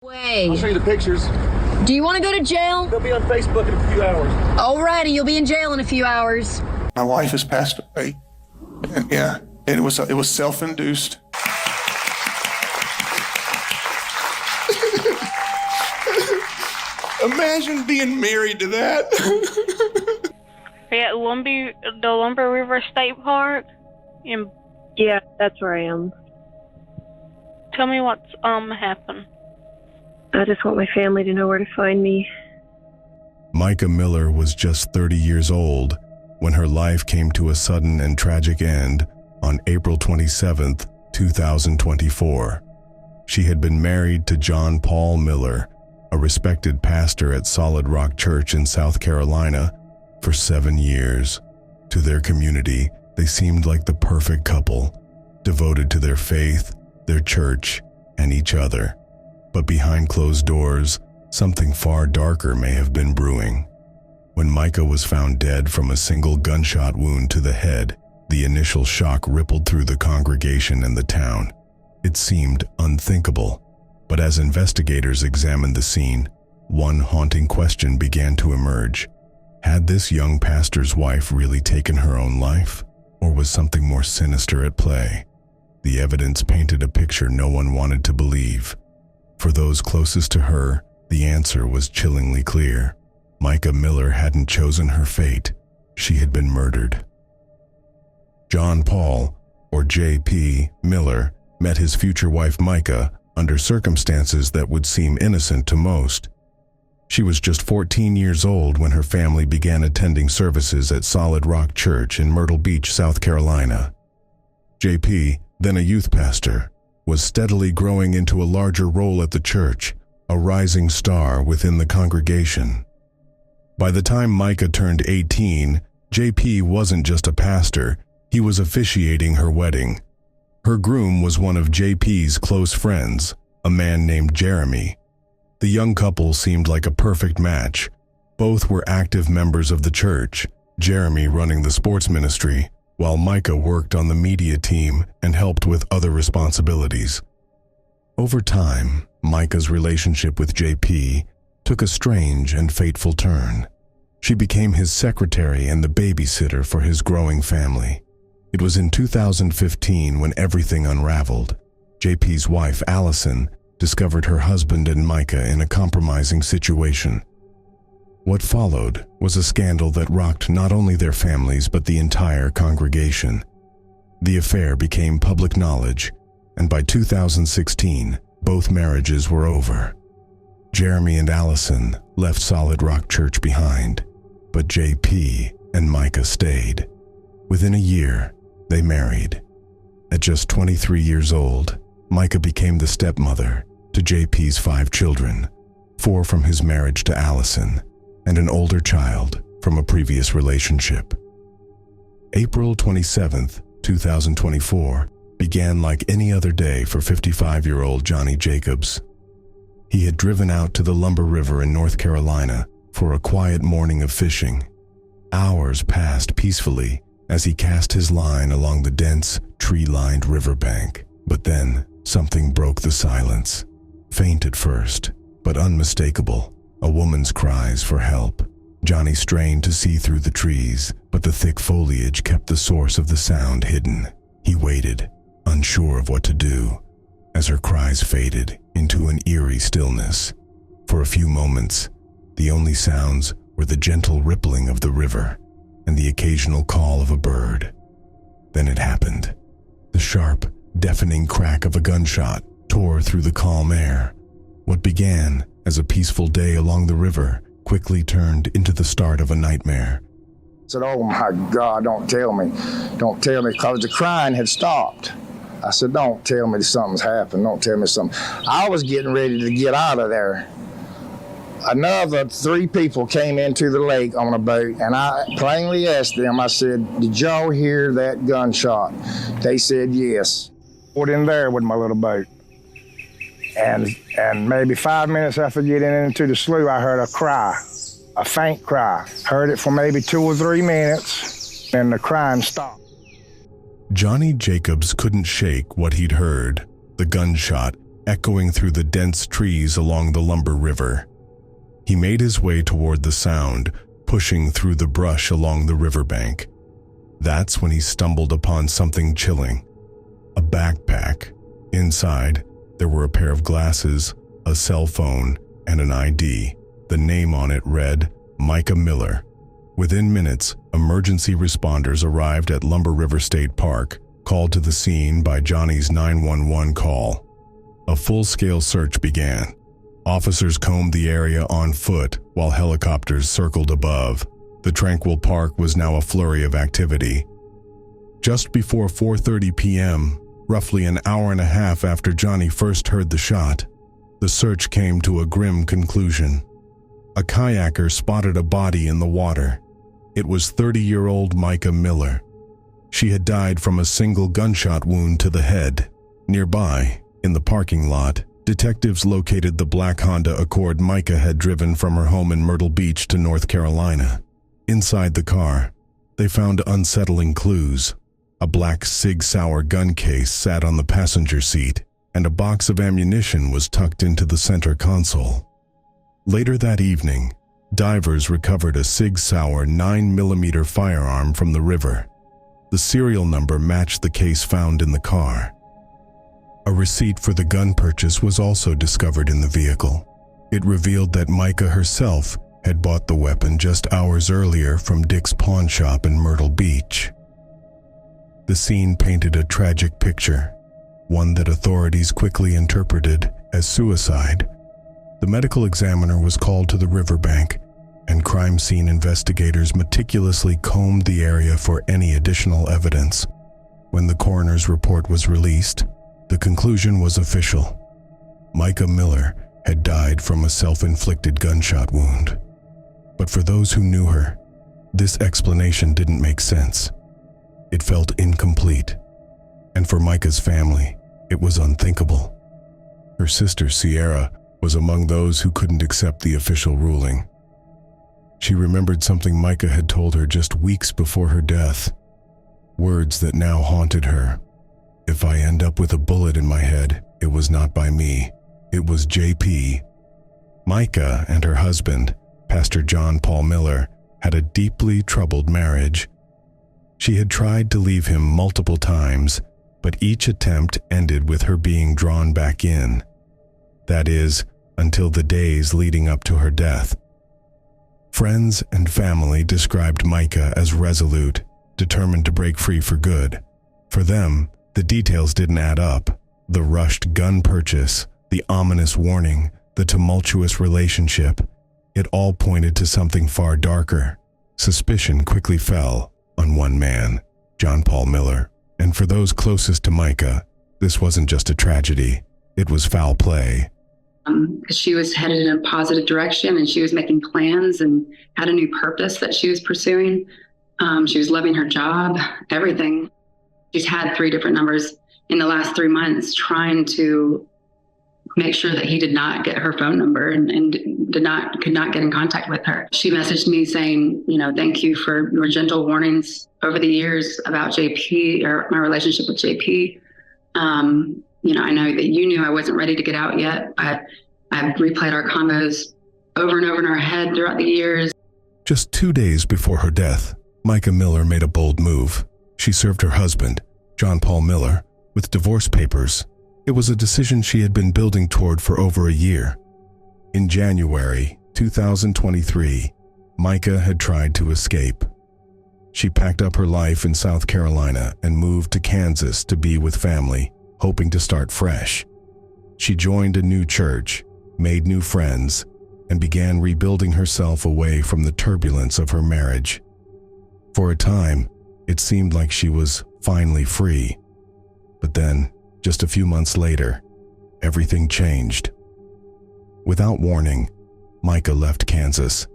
Way. I'll show you the pictures. Do you want to go to jail? They'll be on Facebook in a few hours. Alrighty, you'll be in jail in a few hours. My wife has passed away. And it was self-induced. Imagine being married to that. Are you at the Lumber River State Park? Yeah, that's where I am. Tell me what's happened. I just want my family to know where to find me. Mica Miller was just 30 years old when her life came to a sudden and tragic end on April 27, 2024. She had been married to John Paul Miller, a respected pastor at Solid Rock Church in South Carolina, for 7 years. To their community, they seemed like the perfect couple, devoted to their faith, their church, and each other. But behind closed doors, something far darker may have been brewing. When Mica was found dead from a single gunshot wound to the head, the initial shock rippled through the congregation and the town. It seemed unthinkable, but as investigators examined the scene, one haunting question began to emerge. Had this young pastor's wife really taken her own life, or was something more sinister at play? The evidence painted a picture no one wanted to believe. For those closest to her, the answer was chillingly clear. Mica Miller hadn't chosen her fate. She had been murdered. John Paul, or J.P. Miller, met his future wife Mica under circumstances that would seem innocent to most. She was just 14 years old when her family began attending services at Solid Rock Church in Myrtle Beach, South Carolina. J.P., then a youth pastor, was steadily growing into a larger role at the church, a rising star within the congregation. By the time Mica turned 18, J.P. wasn't just a pastor, he was officiating her wedding. Her groom was one of J.P.'s close friends, a man named Jeremy. The young couple seemed like a perfect match. Both were active members of the church, Jeremy running the sports ministry, while Mica worked on the media team and helped with other responsibilities. Over time, Mica's relationship with J.P. took a strange and fateful turn. She became his secretary and the babysitter for his growing family. It was in 2015 when everything unraveled. J.P.'s wife, Allison, discovered her husband and Mica in a compromising situation. What followed was a scandal that rocked not only their families but the entire congregation. The affair became public knowledge, and by 2016, both marriages were over. Jeremy and Allison left Solid Rock Church behind, but J.P. and Mica stayed. Within a year, they married. At just 23 years old, Mica became the stepmother to J.P.'s 5 children, 4 from his marriage to Allison, and an older child from a previous relationship. April 27, 2024, began like any other day for 55-year-old Johnny Jacobs. He had driven out to the Lumber River in North Carolina for a quiet morning of fishing. Hours passed peacefully as he cast his line along the dense, tree-lined riverbank. But then, something broke the silence. Faint at first, but unmistakable. A woman's cries for help. Johnny strained to see through the trees, but the thick foliage kept the source of the sound hidden. He waited, unsure of what to do, as her cries faded into an eerie stillness. For a few moments, the only sounds were the gentle rippling of the river and the occasional call of a bird. Then it happened. The sharp, deafening crack of a gunshot tore through the calm air. What began as a peaceful day along the river quickly turned into the start of a nightmare. I said, "Oh my God, don't tell me, because the crying had stopped." I said, "Don't tell me something's happened, don't tell me something." I was getting ready to get out of there. Another 3 people came into the lake on a boat, and I plainly asked them, I said, "Did y'all hear that gunshot?" They said, "Yes." I went in there with my little boat. And maybe 5 minutes after getting into the slough, I heard a cry, a faint cry. Heard it for maybe 2 or 3 minutes, and the crying stopped. Johnny Jacobs couldn't shake what he'd heard, the gunshot echoing through the dense trees along the Lumber River. He made his way toward the sound, pushing through the brush along the riverbank. That's when he stumbled upon something chilling. A backpack. Inside, there were a pair of glasses, a cell phone, and an ID. The name on it read, Mica Miller. Within minutes, emergency responders arrived at Lumber River State Park, called to the scene by Johnny's 911 call. A full-scale search began. Officers combed the area on foot while helicopters circled above. The tranquil park was now a flurry of activity. Just before 4:30 p.m., roughly an hour and a half after Johnny first heard the shot, the search came to a grim conclusion. A kayaker spotted a body in the water. It was 30-year-old Mica Miller. She had died from a single gunshot wound to the head. Nearby, in the parking lot, detectives located the black Honda Accord Mica had driven from her home in Myrtle Beach to North Carolina. Inside the car, they found unsettling clues. A black Sig Sauer gun case sat on the passenger seat, and a box of ammunition was tucked into the center console. Later that evening, divers recovered a Sig Sauer 9mm firearm from the river. The serial number matched the case found in the car. A receipt for the gun purchase was also discovered in the vehicle. It revealed that Mica herself had bought the weapon just hours earlier from Dick's pawn shop in Myrtle Beach. The scene painted a tragic picture, one that authorities quickly interpreted as suicide. The medical examiner was called to the riverbank, and crime scene investigators meticulously combed the area for any additional evidence. When the coroner's report was released, the conclusion was official. Mica Miller had died from a self-inflicted gunshot wound. But for those who knew her, this explanation didn't make sense. It felt incomplete. And for Mica's family, it was unthinkable. Her sister, Sierra, was among those who couldn't accept the official ruling. She remembered something Mica had told her just weeks before her death. Words that now haunted her. If I end up with a bullet in my head, it was not by me. It was JP. Mica and her husband, Pastor John Paul Miller, had a deeply troubled marriage. She had tried to leave him multiple times, but each attempt ended with her being drawn back in. That is, until the days leading up to her death. Friends and family described Mica as resolute, determined to break free for good. For them, the details didn't add up. The rushed gun purchase, the ominous warning, the tumultuous relationship. It all pointed to something far darker. Suspicion quickly fell on one man, John Paul Miller. And for those closest to Mica, this wasn't just a tragedy. It was foul play. She was headed in a positive direction, and she was making plans and had a new purpose that she was pursuing. She was loving her job, everything. She's had 3 different numbers in the last 3 months trying to make sure that he did not get her phone number and could not get in contact with her. She messaged me saying, thank you for your gentle warnings over the years about JP, or my relationship with JP. I know that you knew I wasn't ready to get out yet. I've replayed our combos over and over in our head throughout the years. Just 2 days before her death, Mica Miller made a bold move. She served her husband, John Paul Miller, with divorce papers. It was a decision she had been building toward for over a year. In January 2023, Mica had tried to escape. She packed up her life in South Carolina and moved to Kansas to be with family, hoping to start fresh. She joined a new church, made new friends, and began rebuilding herself away from the turbulence of her marriage. For a time, it seemed like she was finally free. But then, just a few months later, everything changed. Without warning, Mica left Kansas.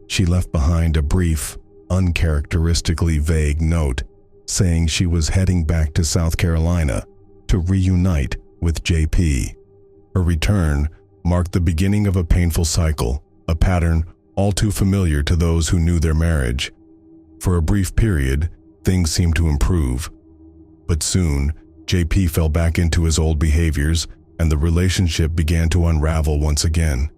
She left behind a brief, uncharacteristically vague note saying she was heading back to South Carolina to reunite with JP. Her return marked the beginning of a painful cycle, a pattern all too familiar to those who knew their marriage. For a brief period, things seemed to improve. But soon, JP fell back into his old behaviors, and the relationship began to unravel once again.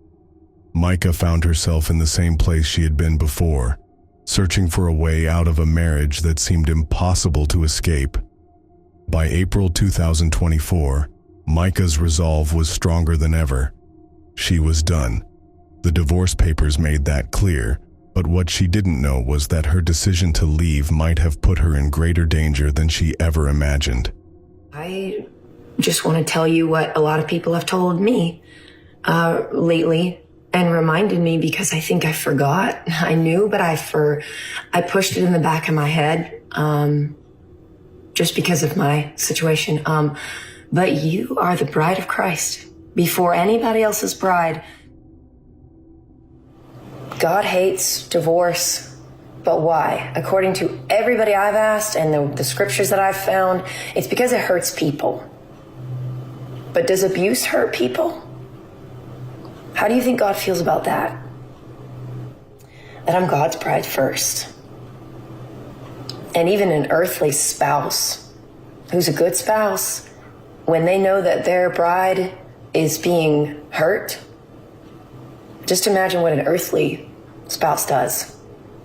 Mica found herself in the same place she had been before, searching for a way out of a marriage that seemed impossible to escape. By April 2024, Mica's resolve was stronger than ever. She was done. The divorce papers made that clear, but what she didn't know was that her decision to leave might have put her in greater danger than she ever imagined. I just want to tell you what a lot of people have told me lately and reminded me, because I think I forgot. I knew, but I pushed it in the back of my head just because of my situation. But you are the bride of Christ before anybody else's bride. God hates divorce, but why? According to everybody I've asked and the scriptures that I've found, it's because it hurts people. But does abuse hurt people? How do you think God feels about that? That I'm God's bride first. And even an earthly spouse who's a good spouse, when they know that their bride is being hurt, just imagine what an earthly spouse does.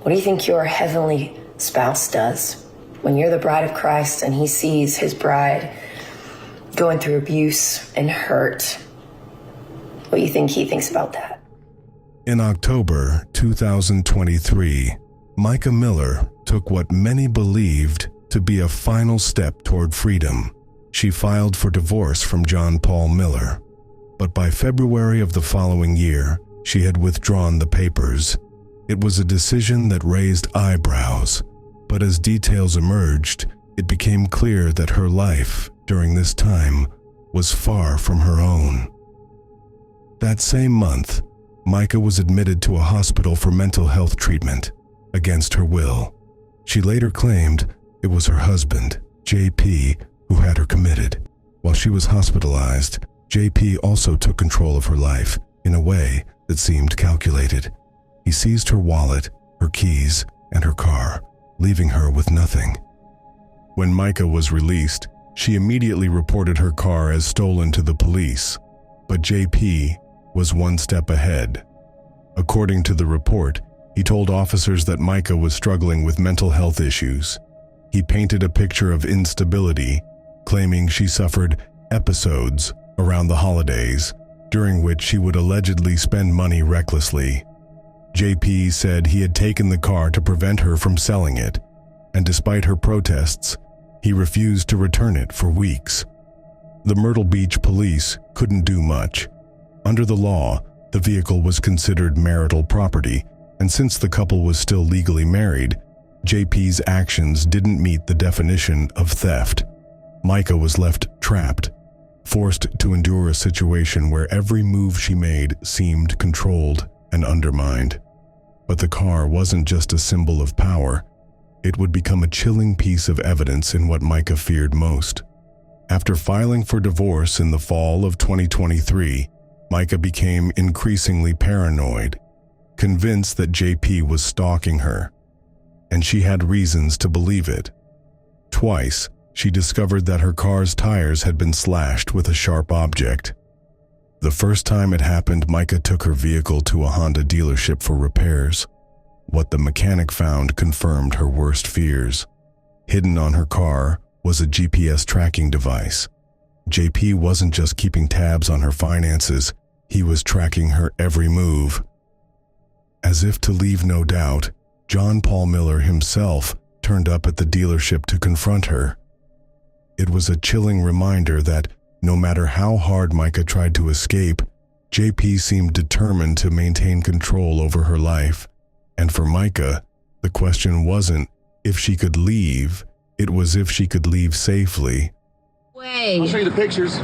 What do you think your heavenly spouse does when you're the bride of Christ and he sees his bride going through abuse and hurt? What do you think he thinks about that? In October 2023, Mica Miller took what many believed to be a final step toward freedom. She filed for divorce from John Paul Miller. But by February of the following year, she had withdrawn the papers. It was a decision that raised eyebrows, but as details emerged, it became clear that her life during this time was far from her own. That same month, Mica was admitted to a hospital for mental health treatment against her will. She later claimed it was her husband, JP, who had her committed. While she was hospitalized, JP also took control of her life in a way that seemed calculated. He seized her wallet, her keys, and her car, leaving her with nothing. When Mica was released, she immediately reported her car as stolen to the police, but JP was one step ahead. According to the report, he told officers that Mica was struggling with mental health issues. He painted a picture of instability, claiming she suffered episodes around the holidays, during which she would allegedly spend money recklessly. JP said he had taken the car to prevent her from selling it, and despite her protests, he refused to return it for weeks. The Myrtle Beach police couldn't do much. Under the law, the vehicle was considered marital property, and since the couple was still legally married, JP's actions didn't meet the definition of theft. Mica was left trapped, forced to endure a situation where every move she made seemed controlled and undermined. But the car wasn't just a symbol of power. It would become a chilling piece of evidence in what Mica feared most. After filing for divorce in the fall of 2023, Mica became increasingly paranoid, convinced that JP was stalking her, and she had reasons to believe it. Twice, she discovered that her car's tires had been slashed with a sharp object. The first time it happened, Mica took her vehicle to a Honda dealership for repairs. What the mechanic found confirmed her worst fears. Hidden on her car was a GPS tracking device. JP wasn't just keeping tabs on her finances, he was tracking her every move. As if to leave no doubt, John Paul Miller himself turned up at the dealership to confront her. It was a chilling reminder that no matter how hard Mica tried to escape, JP seemed determined to maintain control over her life. And for Mica, the question wasn't if she could leave, it was if she could leave safely. I'll show you the pictures.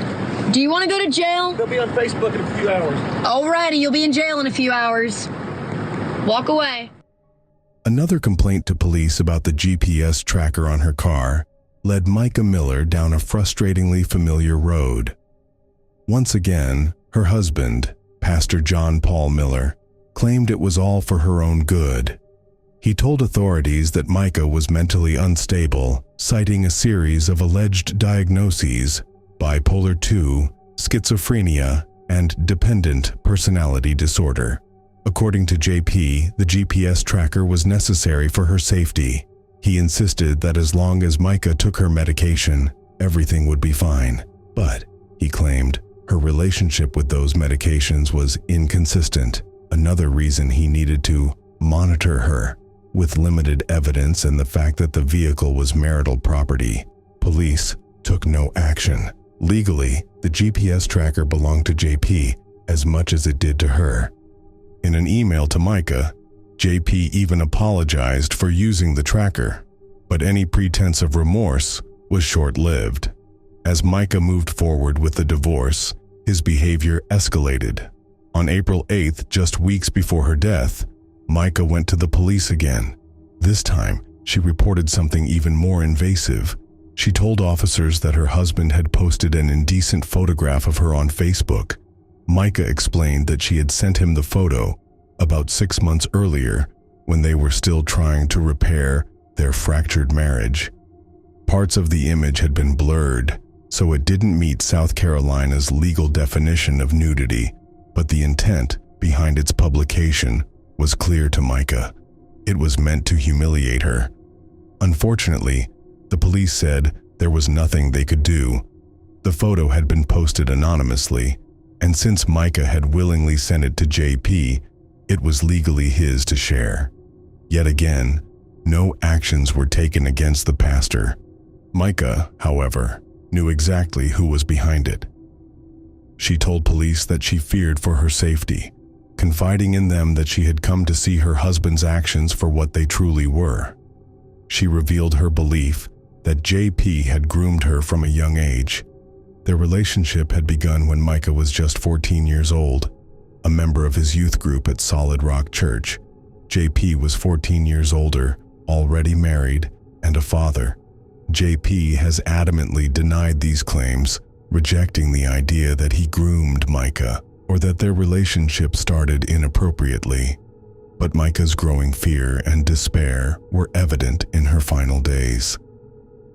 Do you want to go to jail? They'll be on Facebook in a few hours. Alrighty, you'll be in jail in a few hours. Walk away. Another complaint to police about the GPS tracker on her car led Mica Miller down a frustratingly familiar road. Once again, her husband, Pastor John Paul Miller, claimed it was all for her own good. He told authorities that Mica was mentally unstable, citing a series of alleged diagnoses: bipolar 2, schizophrenia, and dependent personality disorder. According to JP, the GPS tracker was necessary for her safety. He insisted that as long as Mica took her medication, everything would be fine. But, he claimed, her relationship with those medications was inconsistent, another reason he needed to monitor her. With limited evidence and the fact that the vehicle was marital property, police took no action. Legally, the GPS tracker belonged to JP as much as it did to her. In an email to Mica, JP even apologized for using the tracker, but any pretense of remorse was short-lived. As Mica moved forward with the divorce, his behavior escalated. On April 8th, just weeks before her death, Mica went to the police again. This time, she reported something even more invasive. She told officers that her husband had posted an indecent photograph of her on Facebook. Mica explained that she had sent him the photo about 6 months earlier when they were still trying to repair their fractured marriage. Parts of the image had been blurred, so it didn't meet South Carolina's legal definition of nudity, but the intent behind its publication was clear to Mica. It was meant to humiliate her. Unfortunately, the police said there was nothing they could do. The photo had been posted anonymously, and since Mica had willingly sent it to JP, it was legally his to share. Yet again, no actions were taken against the pastor. Mica, however, knew exactly who was behind it. She told police that she feared for her safety, confiding in them that she had come to see her husband's actions for what they truly were. She revealed her belief that JP had groomed her from a young age. Their relationship had begun when Mica was just 14 years old, a member of his youth group at Solid Rock Church. JP was 14 years older, already married, and a father. JP has adamantly denied these claims, rejecting the idea that he groomed Mica or that their relationship started inappropriately. But Mica's growing fear and despair were evident in her final days.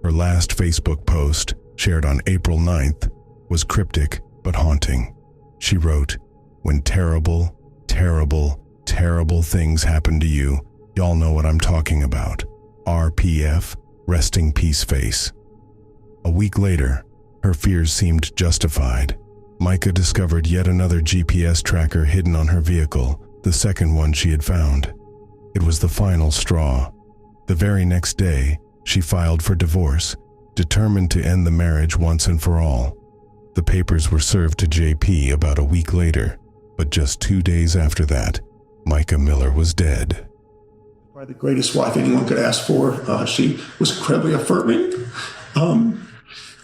Her last Facebook post, shared on April 9th, was cryptic but haunting. She wrote, "When terrible, terrible, terrible things happen to you, y'all know what I'm talking about. RPF, rest in peace face." A week later, her fears seemed justified. Mica discovered yet another GPS tracker hidden on her vehicle, the second one she had found. It was the final straw. The very next day, she filed for divorce, determined to end the marriage once and for all. The papers were served to JP about a week later, but just 2 days after that, Mica Miller was dead. Probably the greatest wife anyone could ask for. She was incredibly affirming.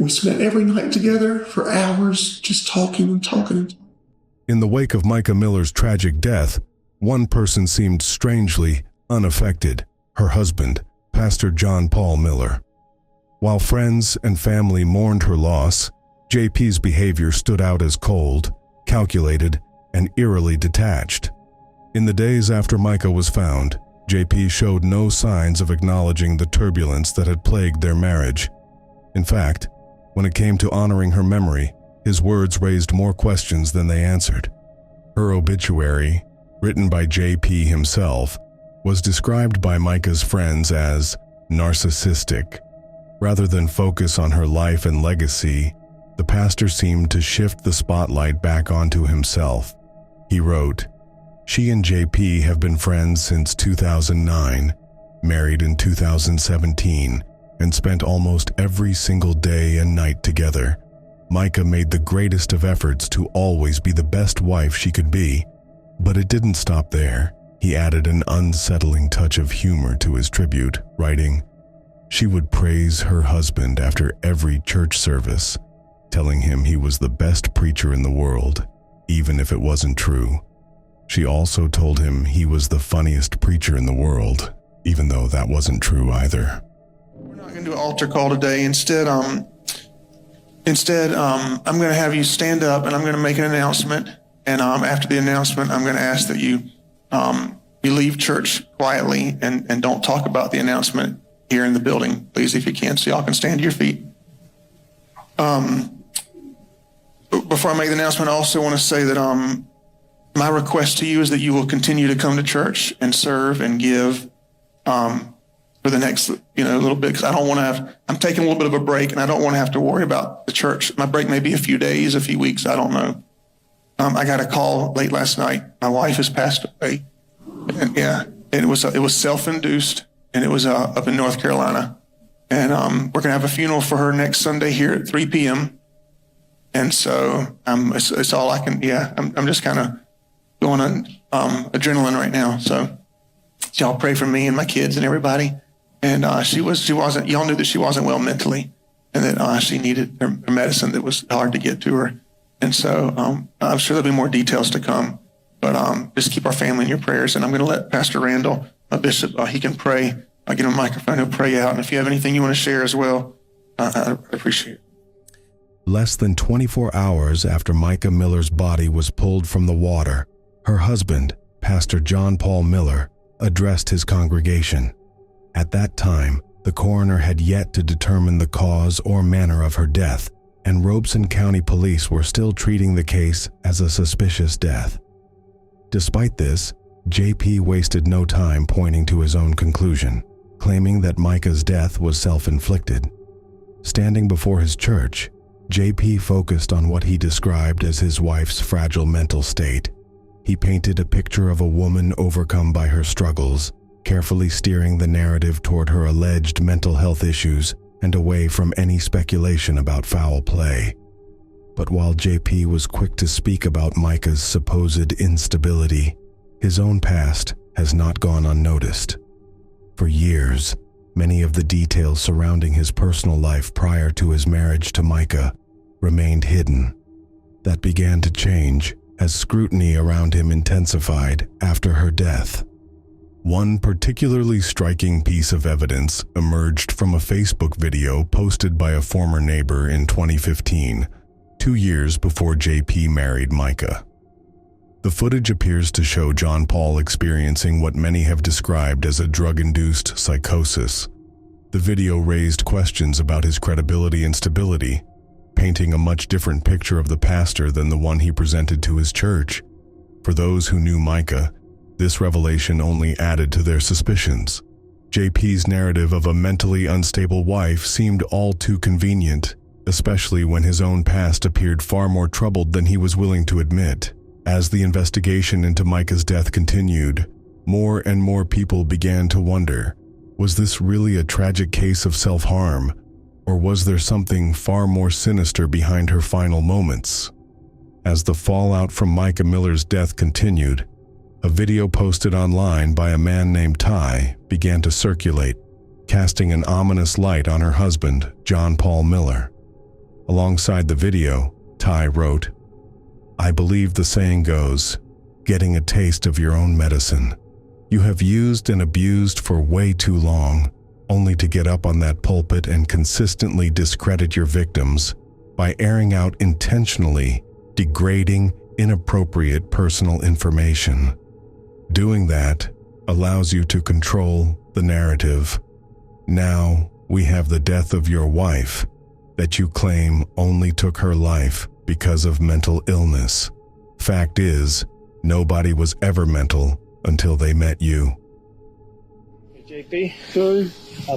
We spent every night together for hours, just talking and talking. In the wake of Mica Miller's tragic death, one person seemed strangely unaffected: her husband, Pastor John Paul Miller. While friends and family mourned her loss, JP's behavior stood out as cold, calculated, and eerily detached. In the days after Mica was found, JP showed no signs of acknowledging the turbulence that had plagued their marriage. In fact, when it came to honoring her memory, his words raised more questions than they answered. Her obituary, written by JP himself, was described by Mica's friends as narcissistic. Rather than focus on her life and legacy, the pastor seemed to shift the spotlight back onto himself. He wrote, "She and JP have been friends since 2009, married in 2017, and spent almost every single day and night together. Mica made the greatest of efforts to always be the best wife she could be, but it didn't stop there." He added an unsettling touch of humor to his tribute, writing, "She would praise her husband after every church service, telling him he was the best preacher in the world, even if it wasn't true. She also told him he was the funniest preacher in the world, even though that wasn't true either." We're not going to do an altar call today. Instead, I'm going to have you stand up and I'm going to make an announcement. And after the announcement, I'm going to ask that you leave church quietly and don't talk about the announcement here in the building, please, if you can, so y'all can stand to your feet. before I make the announcement, I also want to say that my request to you is that you will continue to come to church and serve and give for the next little bit, because I don't want to have. I'm taking a little bit of a break, and I don't want to have to worry about the church. My break may be a few days, a few weeks. I don't know. I got a call late last night. My wife has passed away, and it was self-induced, and it was up in North Carolina. And we're going to have a funeral for her next Sunday here at 3 p.m. And so it's all I can, I'm just kind of going on adrenaline right now. So y'all pray for me and my kids and everybody. And y'all knew that she wasn't well mentally, and that she needed her medicine that was hard to get to her. And so I'm sure there'll be more details to come. But just keep our family in your prayers. And I'm going to let Pastor Randall, my bishop, he can pray. I'll give him a microphone. He'll pray out. And if you have anything you want to share as well, I appreciate it. Less than 24 hours after Mica Miller's body was pulled from the water, her husband, Pastor John Paul Miller, addressed his congregation. At that time, the coroner had yet to determine the cause or manner of her death, and Robeson County Police were still treating the case as a suspicious death. Despite this, JP wasted no time pointing to his own conclusion, claiming that Mica's death was self-inflicted. Standing before his church, JP focused on what he described as his wife's fragile mental state. He painted a picture of a woman overcome by her struggles, carefully steering the narrative toward her alleged mental health issues and away from any speculation about foul play. But while JP was quick to speak about Mica's supposed instability, his own past has not gone unnoticed. For years, many of the details surrounding his personal life prior to his marriage to Mica remained hidden. That began to change as scrutiny around him intensified after her death. One particularly striking piece of evidence emerged from a Facebook video posted by a former neighbor in 2015, 2 years before JP married Mica. The footage appears to show John Paul experiencing what many have described as a drug-induced psychosis. The video raised questions about his credibility and stability, painting a much different picture of the pastor than the one he presented to his church. For those who knew Mica, this revelation only added to their suspicions. JP's narrative of a mentally unstable wife seemed all too convenient, especially when his own past appeared far more troubled than he was willing to admit. As the investigation into Mica's death continued, more and more people began to wonder, was this really a tragic case of self-harm, or was there something far more sinister behind her final moments? As the fallout from Mica Miller's death continued, a video posted online by a man named Ty began to circulate, casting an ominous light on her husband, John Paul Miller. Alongside the video, Ty wrote, "I believe the saying goes, getting a taste of your own medicine. You have used and abused for way too long, only to get up on that pulpit and consistently discredit your victims by airing out intentionally degrading, inappropriate personal information. Doing that allows you to control the narrative. Now we have the death of your wife that you claim only took her life because of mental illness. Fact is, nobody was ever mental until they met you." JP, I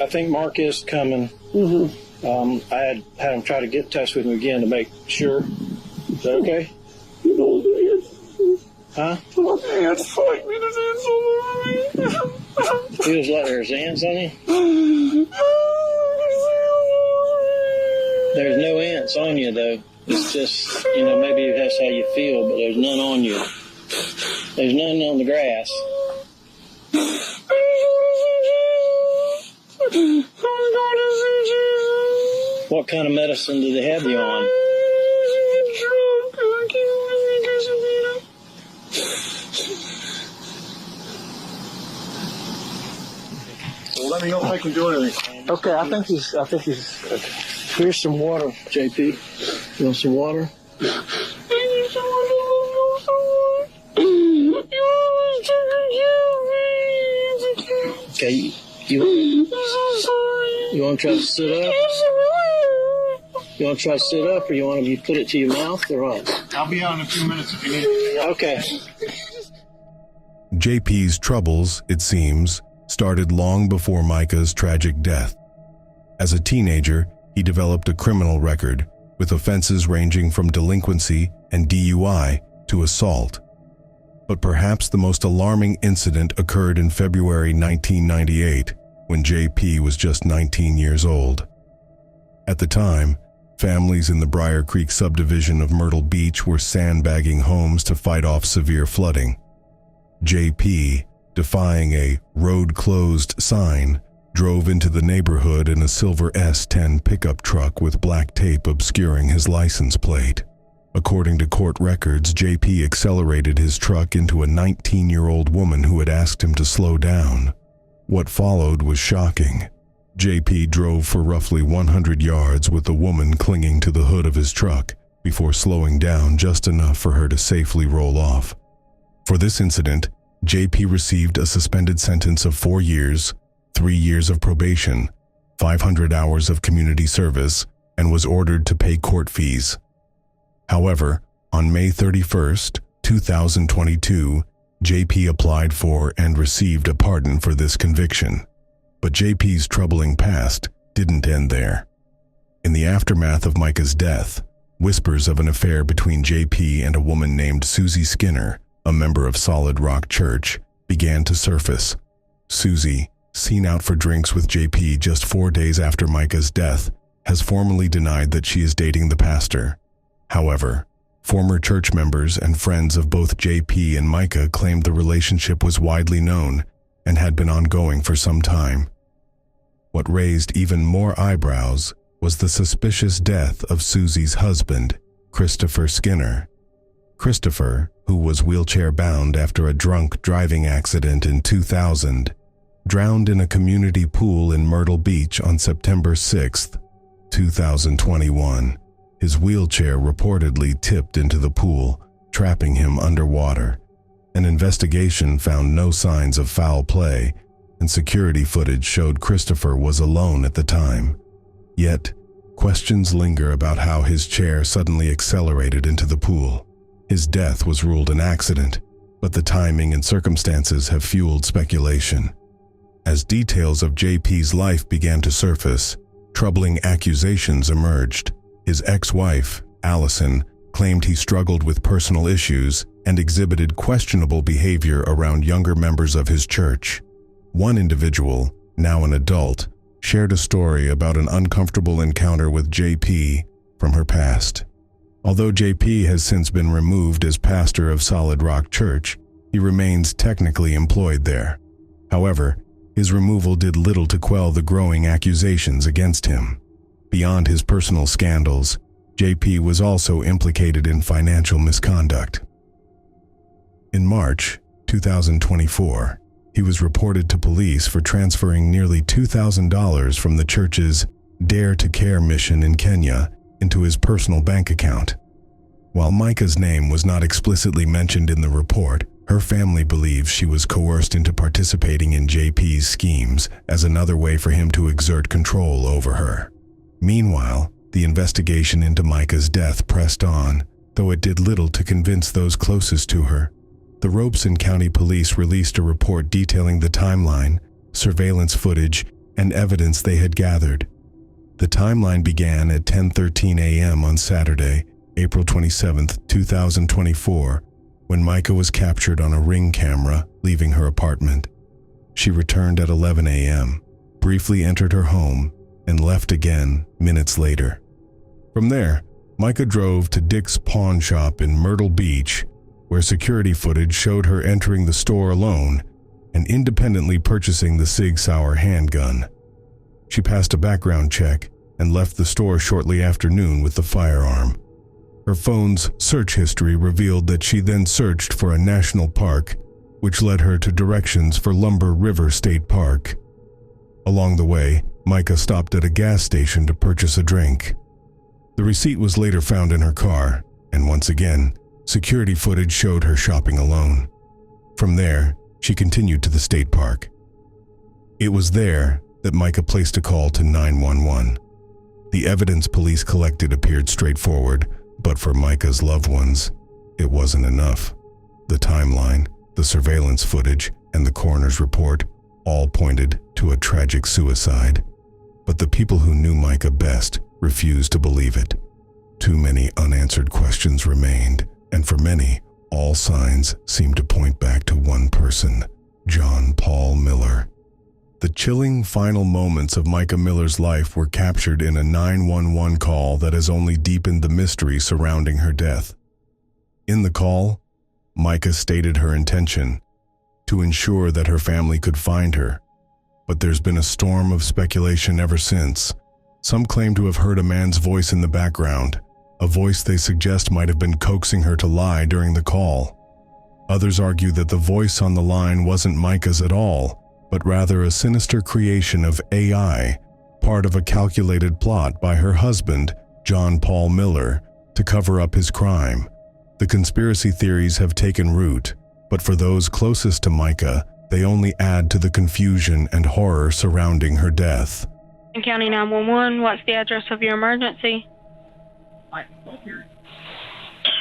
think Mark is coming. I had him try to get in touch with me again to make sure. Is that okay? Huh? He was letting his hands on you? There's no ants on you, though. It's just, maybe that's how you feel, but there's none on you. There's none on the grass. What kind of medicine do they have you on? Well, let me know if I can do anything. Okay, I think he's. Here's some water, JP. You want some water? Okay, you want to try to sit up? You want to try to sit up, or you want to put it to your mouth, or what? I'll be out in a few minutes if you need it. Okay. JP's troubles, it seems, started long before Mica's tragic death. As a teenager, he developed a criminal record, with offenses ranging from delinquency and DUI to assault. But perhaps the most alarming incident occurred in February 1998, when JP was just 19 years old. At the time, families in the Briar Creek subdivision of Myrtle Beach were sandbagging homes to fight off severe flooding. JP, defying a "road closed" sign, drove into the neighborhood in a silver S10 pickup truck with black tape obscuring his license plate. According to court records, JP accelerated his truck into a 19-year-old woman who had asked him to slow down. What followed was shocking. JP drove for roughly 100 yards with the woman clinging to the hood of his truck before slowing down just enough for her to safely roll off. For this incident, JP received a suspended sentence of 4 years, 3 years of probation, 500 hours of community service, and was ordered to pay court fees. However, on May 31st, 2022, JP applied for and received a pardon for this conviction. But JP's troubling past didn't end there. In the aftermath of Mica's death, whispers of an affair between JP and a woman named Susie Skinner, a member of Solid Rock Church, began to surface. Susie, seen out for drinks with JP just 4 days after Mica's death, has formally denied that she is dating the pastor. However, former church members and friends of both JP and Mica claimed the relationship was widely known and had been ongoing for some time. What raised even more eyebrows was the suspicious death of Susie's husband, Christopher Skinner. Christopher, who was wheelchair-bound after a drunk driving accident in 2000, drowned in a community pool in Myrtle Beach on September 6, 2021. His wheelchair reportedly tipped into the pool, trapping him underwater. An investigation found no signs of foul play, and security footage showed Christopher was alone at the time. Yet, questions linger about how his chair suddenly accelerated into the pool. His death was ruled an accident, but the timing and circumstances have fueled speculation. As details of JP's life began to surface, troubling accusations emerged. His ex-wife, Allison, claimed he struggled with personal issues and exhibited questionable behavior around younger members of his church. One individual, now an adult, shared a story about an uncomfortable encounter with JP from her past. Although JP has since been removed as pastor of Solid Rock Church, he remains technically employed there. However, his removal did little to quell the growing accusations against him. Beyond his personal scandals, JP was also implicated in financial misconduct. In March 2024, he was reported to police for transferring nearly $2,000 from the church's Dare to Care mission in Kenya into his personal bank account. While Mica's name was not explicitly mentioned in the report, her family believes she was coerced into participating in JP's schemes as another way for him to exert control over her. Meanwhile, the investigation into Mica's death pressed on, though it did little to convince those closest to her. The Robeson County Police released a report detailing the timeline, surveillance footage, and evidence they had gathered. The timeline began at 10:13 a.m. on Saturday, April 27, 2024, when Mica was captured on a Ring camera leaving her apartment. She returned at 11 a.m., briefly entered her home, and left again minutes later. From there, Mica drove to Dick's Pawn Shop in Myrtle Beach, where security footage showed her entering the store alone and independently purchasing the Sig Sauer handgun. She passed a background check and left the store shortly after noon with the firearm. Her phone's search history revealed that she then searched for a national park, which led her to directions for Lumber River State Park. Along the way, Mica stopped at a gas station to purchase a drink. The receipt was later found in her car, and once again, security footage showed her shopping alone. From there, she continued to the state park. It was there that Mica placed a call to 911. The evidence police collected appeared straightforward, but for Mica's loved ones, it wasn't enough. The timeline, the surveillance footage, and the coroner's report all pointed to a tragic suicide. But the people who knew Mica best refused to believe it. Too many unanswered questions remained, and for many, all signs seemed to point back to one person, John Paul Miller. The chilling final moments of Mica Miller's life were captured in a 911 call that has only deepened the mystery surrounding her death. In the call, Mica stated her intention to ensure that her family could find her. But there's been a storm of speculation ever since. Some claim to have heard a man's voice in the background, a voice they suggest might have been coaxing her to lie during the call. Others argue that the voice on the line wasn't Mica's at all, but rather a sinister creation of AI, part of a calculated plot by her husband, John Paul Miller, to cover up his crime. The conspiracy theories have taken root, but for those closest to Mica, they only add to the confusion and horror surrounding her death. County 911, what's the address of your emergency?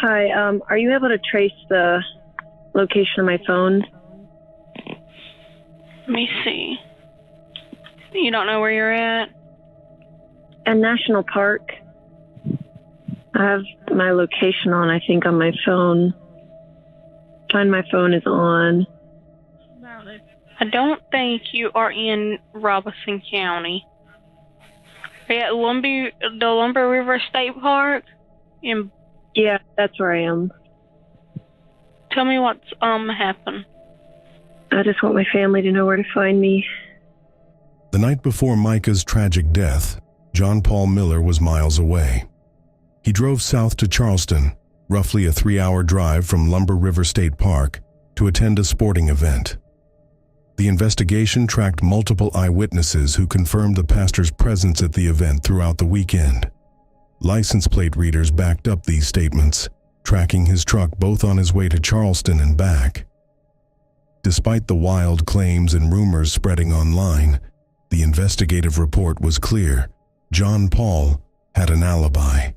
Hi, are you able to trace the location of my phone? Let me see. You don't know where you're at? At National Park. I have my location on, I think, on my phone. Find my phone is on. I don't think you are in Robeson County. Are you at the Lumber River State Park? Yeah, that's where I am. Tell me what's happened. I just want my family to know where to find me. The night before Mica's tragic death, John Paul Miller was miles away. He drove south to Charleston, roughly a 3-hour drive from Lumber River State Park, to attend a sporting event. The investigation tracked multiple eyewitnesses who confirmed the pastor's presence at the event throughout the weekend. License plate readers backed up these statements, tracking his truck both on his way to Charleston and back. Despite the wild claims and rumors spreading online, the investigative report was clear. John Paul had an alibi.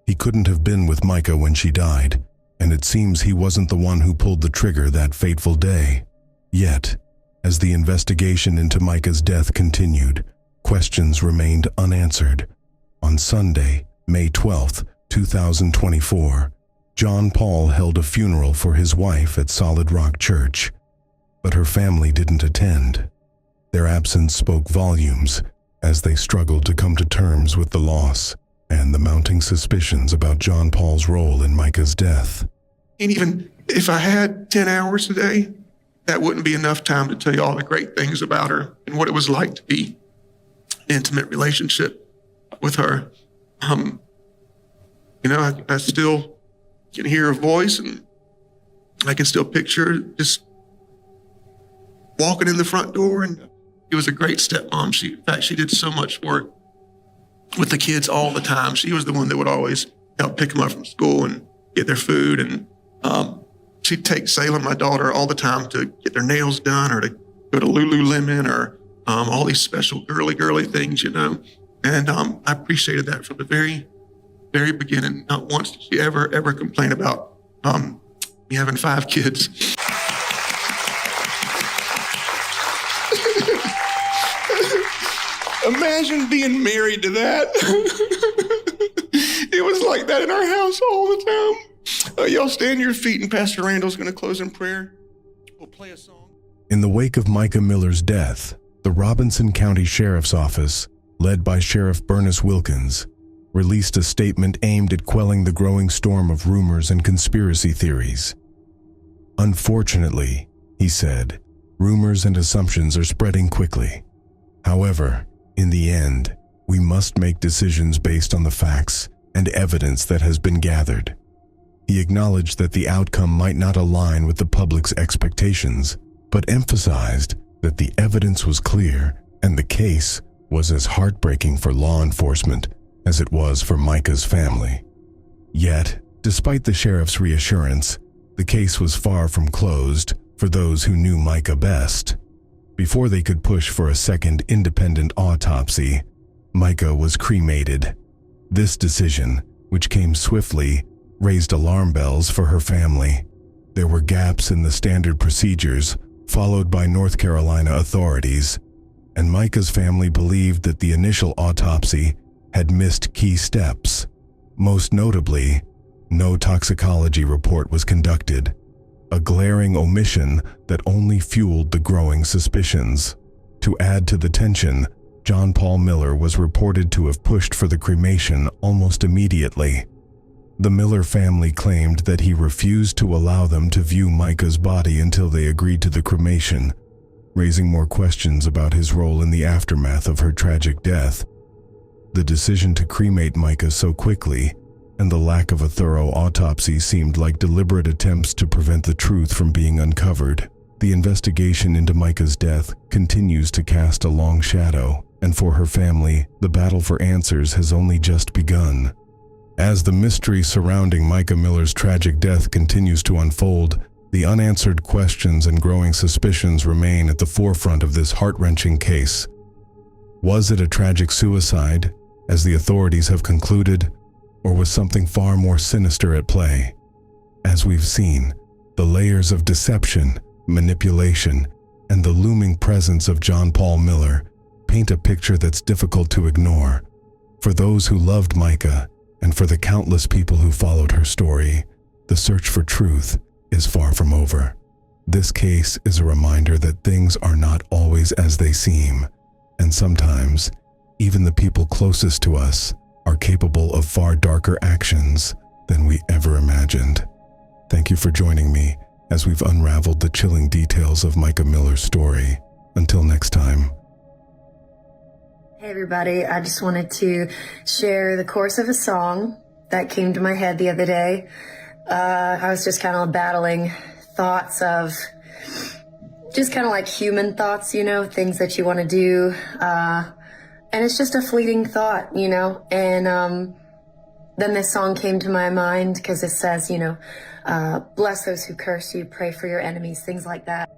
He couldn't have been with Mica when she died, and it seems he wasn't the one who pulled the trigger that fateful day. Yet, as the investigation into Mica's death continued, questions remained unanswered. On Sunday, May 12, 2024, John Paul held a funeral for his wife at Solid Rock Church, but her family didn't attend. Their absence spoke volumes as they struggled to come to terms with the loss and the mounting suspicions about John Paul's role in Mica's death. And even if I had 10 hours a day, that wouldn't be enough time to tell you all the great things about her and what it was like to be in an intimate relationship with her. I still can hear her voice, and I can still picture her just walking in the front door. And it was a great stepmom. In fact, she did so much work with the kids all the time. She was the one that would always help pick them up from school and get their food. And she'd take Salem, my daughter, all the time to get their nails done or to go to Lululemon or all these special girly things, And I appreciated that from the very, very beginning. Not once did she ever complain about me having 5 kids. Imagine being married to that. It was like that in our house all the time. Y'all stand to your feet, and Pastor Randall's going to close in prayer. We'll play a song. In the wake of Mica Miller's death, the Robinson County Sheriff's Office, led by Sheriff Bernice Wilkins, released a statement aimed at quelling the growing storm of rumors and conspiracy theories. Unfortunately, he said, rumors and assumptions are spreading quickly. However, in the end, we must make decisions based on the facts and evidence that has been gathered. He acknowledged that the outcome might not align with the public's expectations, but emphasized that the evidence was clear and the case was as heartbreaking for law enforcement as it was for Mica's family. Yet, despite the sheriff's reassurance, the case was far from closed for those who knew Mica best. Before they could push for a second independent autopsy, Mica was cremated. This decision, which came swiftly, raised alarm bells for her family. There were gaps in the standard procedures followed by North Carolina authorities, and Mica's family believed that the initial autopsy had missed key steps. Most notably, no toxicology report was conducted, a glaring omission that only fueled the growing suspicions. To add to the tension, John Paul Miller was reported to have pushed for the cremation almost immediately. The Miller family claimed that he refused to allow them to view Mica's body until they agreed to the cremation, raising more questions about his role in the aftermath of her tragic death. The decision to cremate Mica so quickly and the lack of a thorough autopsy seemed like deliberate attempts to prevent the truth from being uncovered. The investigation into Mica's death continues to cast a long shadow, and for her family, the battle for answers has only just begun. As the mystery surrounding Mica Miller's tragic death continues to unfold, the unanswered questions and growing suspicions remain at the forefront of this heart-wrenching case. Was it a tragic suicide, as the authorities have concluded, or was something far more sinister at play? As we've seen, the layers of deception, manipulation, and the looming presence of John Paul Miller paint a picture that's difficult to ignore. For those who loved Mica, and for the countless people who followed her story, the search for truth is far from over. This case is a reminder that things are not always as they seem, and sometimes, even the people closest to us are capable of far darker actions than we ever imagined. Thank you for joining me as we've unraveled the chilling details of Mica Miller's story. Until next time. Hey everybody, I just wanted to share the chorus of a song that came to my head the other day. I was just kind of battling thoughts of just kind of like human thoughts, you know, things that you want to do. And it's just a fleeting thought, you know, and then this song came to my mind because it says, you know, bless those who curse you, pray for your enemies, things like that.